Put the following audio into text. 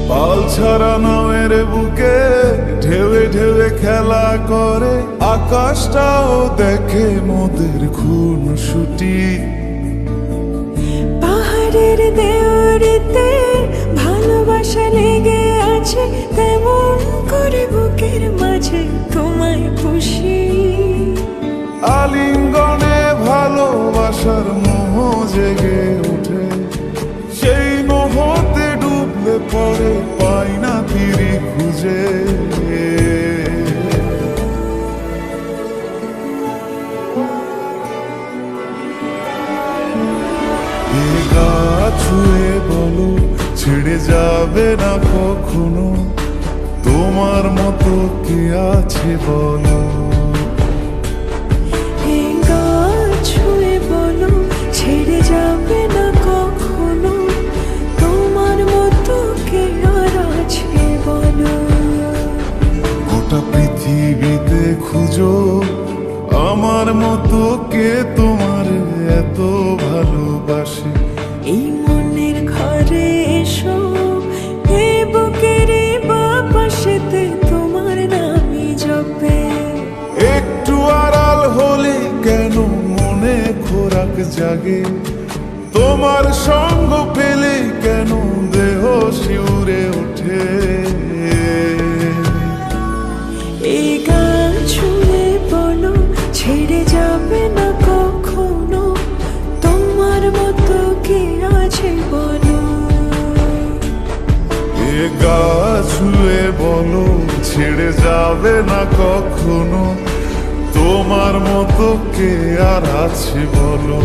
পাল ছাড়া নামের বুকে ঢেউে ঢেউে খেলা করে, আকাশটাও দেখে মোদের খুনসুটি। পাহাড়ের দেওয়ারিতে ভালোবাসা লেগে আছে, তেমন করে বুকের মাঝে তোমায় খুশি। আলিঙ্গনে ভালোবাসার মোহ জেগে ওঠে, সেই মোহতে ডুবলে পরে পাই না তীরে খুঁজে। এ গা ছুঁয়ে বলো ছেড়ে যাবে না কখনো, তোমার মতো কে আছে বলো। এই গা ছুঁয়ে বলো ছেড়ে যাবে না কখনো, তোমার মতো কে আর আছে বলো। গোটা পৃথিবীতে খুঁজো আমার মতো কে তোমার এত ভালোবাসে। এই মনের ঘরে এসো, এই বুকের বাপাশেতে তোমার নামই জপে। একটু আড়াল হলে কেন মনে খোরাক জাগে, তোমার সঙ্গ পেলে কেন দেহ শিউরে ওঠে। এই গা ছুঁয়ে বলো ছেড়ে যাবে না কখনো, তোমার মতো কে আছে বলো। এ গা ছুঁয়ে বলো ছেড়ে যাবে না কখনো, তোমার মতো কে আর আছে বলো।